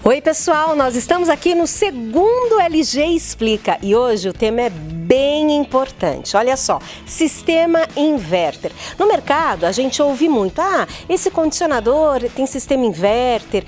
Oi pessoal, nós estamos aqui no segundo LG Explica e hoje o tema é bem importante. Olha só, sistema inverter. No mercado a gente ouve muito, esse condicionador tem sistema inverter,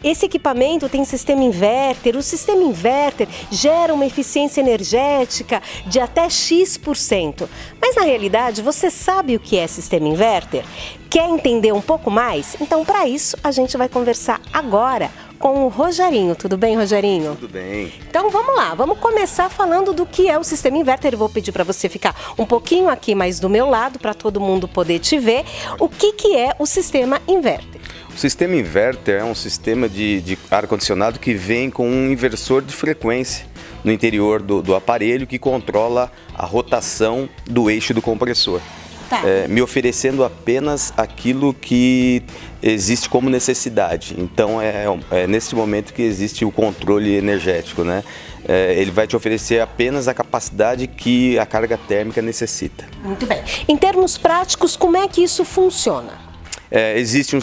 esse equipamento tem sistema inverter, o sistema inverter gera uma eficiência energética de até X%. Mas na realidade você sabe o que é sistema inverter? Quer entender um pouco mais? Então para isso a gente vai conversar agora com o Rogerinho. Tudo bem, Rogerinho? Tudo bem. Então vamos lá, vamos começar falando do que é o sistema inverter. Eu vou pedir para você ficar um pouquinho aqui mais do meu lado para todo mundo poder te ver. O que é o sistema inverter? O sistema inverter é um sistema de ar-condicionado que vem com um inversor de frequência no interior do aparelho que controla a rotação do eixo do compressor. Tá. Me oferecendo apenas aquilo que existe como necessidade. Então é nesse momento que existe o controle energético, né? Ele vai te oferecer apenas a capacidade que a carga térmica necessita. Muito bem. Em termos práticos, como é que isso funciona? Existem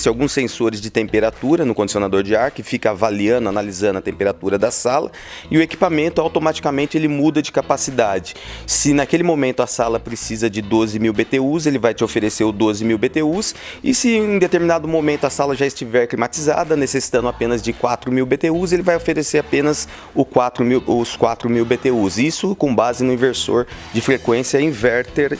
alguns sensores de temperatura no condicionador de ar que fica avaliando, analisando a temperatura da sala, e o equipamento automaticamente ele muda de capacidade. Se naquele momento a sala precisa de 12.000 BTUs, ele vai te oferecer o 12.000 BTUs, e se em determinado momento a sala já estiver climatizada, necessitando apenas de 4.000 BTUs, ele vai oferecer apenas os 4.000 BTUs. Isso com base no inversor de frequência,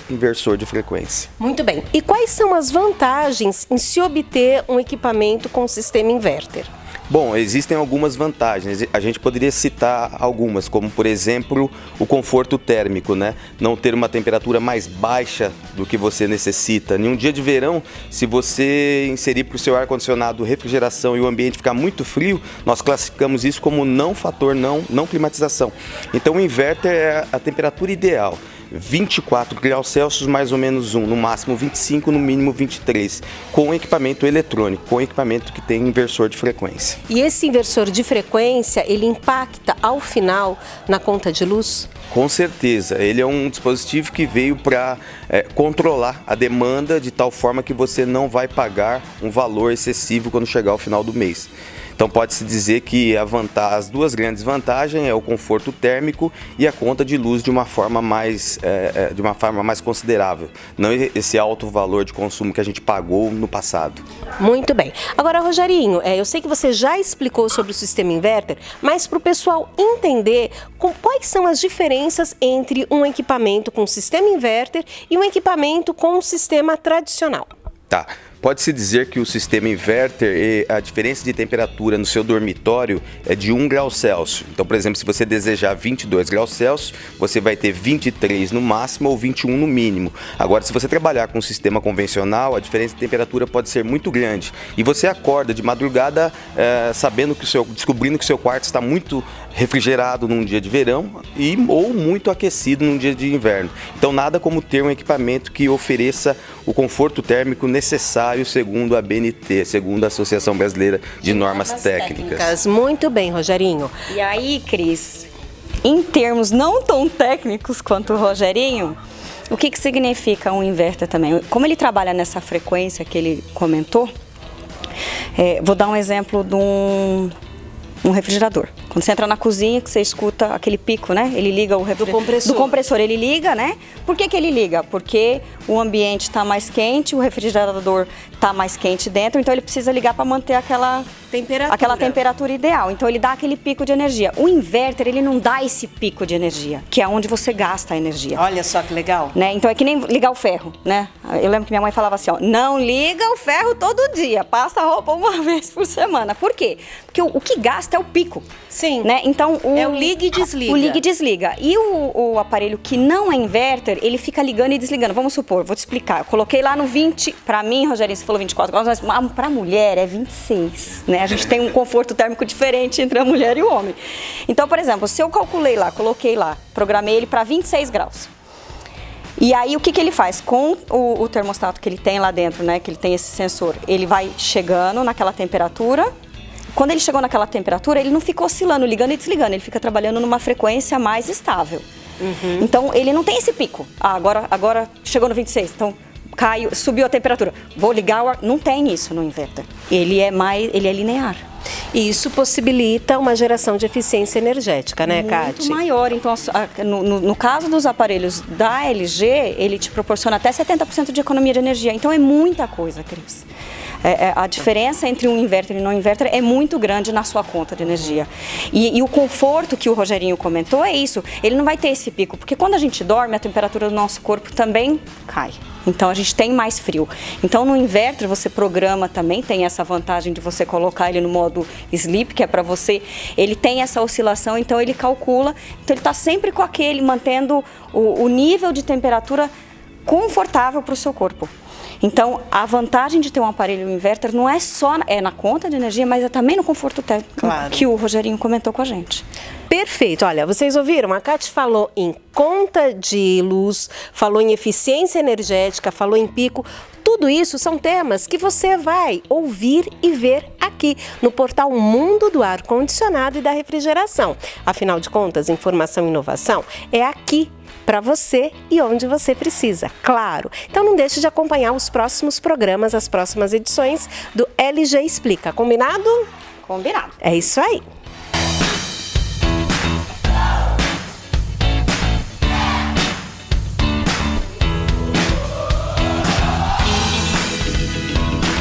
inversor de frequência. Muito bem. E quais são as vantagens em se obter um equipamento com sistema inverter? Bom, existem algumas vantagens. A gente poderia citar algumas, como por exemplo o conforto térmico, né? Não ter uma temperatura mais baixa do que você necessita. Em um dia de verão, se você inserir para o seu ar-condicionado refrigeração e o ambiente ficar muito frio, nós classificamos isso como fator não climatização. Então o inverter é a temperatura ideal. 24 graus Celsius, mais ou menos no máximo 25, no mínimo 23, com equipamento eletrônico, com equipamento que tem inversor de frequência. E esse inversor de frequência, ele impacta ao final na conta de luz? Com certeza, ele é um dispositivo que veio para controlar a demanda de tal forma que você não vai pagar um valor excessivo quando chegar ao final do mês. Então pode-se dizer que as duas grandes vantagens é o conforto térmico e a conta de luz de uma forma mais considerável, não esse alto valor de consumo que a gente pagou no passado. Muito bem. Agora, Rogerinho, eu sei que você já explicou sobre o sistema inverter, mas para o pessoal entender quais são as diferenças entre um equipamento com sistema inverter e um equipamento com um sistema tradicional. Tá. Pode-se dizer que o sistema inverter, a diferença de temperatura no seu dormitório é de 1 grau Celsius. Então, por exemplo, se você desejar 22 graus Celsius, você vai ter 23 no máximo ou 21 no mínimo. Agora, se você trabalhar com um sistema convencional, a diferença de temperatura pode ser muito grande. E você acorda de madrugada descobrindo que o seu quarto está muito refrigerado num dia de verão ou muito aquecido num dia de inverno. Então, nada como ter um equipamento que ofereça o conforto térmico necessário segundo a ABNT, segundo a Associação Brasileira de Normas Técnicas. Muito bem, Rogerinho. E aí, Cris, em termos não tão técnicos quanto o Rogerinho, o que significa um inverter também? Como ele trabalha nessa frequência que ele comentou, vou dar um exemplo de um refrigerador. Quando você entra na cozinha, que você escuta aquele pico, né? Ele liga do compressor, ele liga, né? Por que ele liga? Porque o ambiente está mais quente, o refrigerador está mais quente dentro, então ele precisa ligar para manter aquela temperatura ideal. Então ele dá aquele pico de energia. O inverter, ele não dá esse pico de energia, que é onde você gasta a energia. Olha só que legal. Né? Então é que nem ligar o ferro, né? Eu lembro que minha mãe falava assim, não liga o ferro todo dia, passa a roupa uma vez por semana. Por quê? Porque o que gasta é o pico. Sim. Né? Então, é o liga e desliga. O liga e desliga. E o aparelho que não é inverter, ele fica ligando e desligando. Vamos supor, vou te explicar. Eu coloquei lá no 20, pra mim, Rogerinho, você falou 24 graus, mas pra mulher é 26, né? A gente tem um conforto térmico diferente entre a mulher e o homem. Então, por exemplo, se eu coloquei lá, programei ele pra 26 graus. E aí, o que ele faz? Com o termostato que ele tem lá dentro, né? Que ele tem esse sensor, ele vai chegando naquela temperatura. Quando ele chegou naquela temperatura, ele não fica oscilando, ligando e desligando, ele fica trabalhando numa frequência mais estável. Então, ele não tem esse pico. Agora chegou no 26, então subiu a temperatura, vou ligar o ar. Não tem isso no inverter. Ele é linear. E isso possibilita uma geração de eficiência energética, né, Cátia? Muito maior. Então, no caso dos aparelhos da LG, ele te proporciona até 70% de economia de energia. Então, é muita coisa, Cris. A diferença entre um inverter e não inverter é muito grande na sua conta de energia. E o conforto que o Rogerinho comentou é isso. Ele não vai ter esse pico, porque quando a gente dorme, a temperatura do nosso corpo também cai. Então a gente tem mais frio. Então no inverter você programa também, tem essa vantagem de você colocar ele no modo sleep, que é para você, ele tem essa oscilação, então ele calcula, então ele está sempre com aquele, mantendo o nível de temperatura confortável para o seu corpo. Então, a vantagem de ter um aparelho inverter não é só na conta de energia, mas é também no conforto técnico, claro, que o Rogerinho comentou com a gente. Perfeito. Olha, vocês ouviram? A Cátia falou em conta de luz, falou em eficiência energética, falou em pico. Tudo isso são temas que você vai ouvir e ver aqui no portal Mundo do Ar-Condicionado e da Refrigeração. Afinal de contas, informação e inovação é aqui para você e onde você precisa, claro. Então não deixe de acompanhar os próximos programas, as próximas edições do LG Explica. Combinado? Combinado. É isso aí.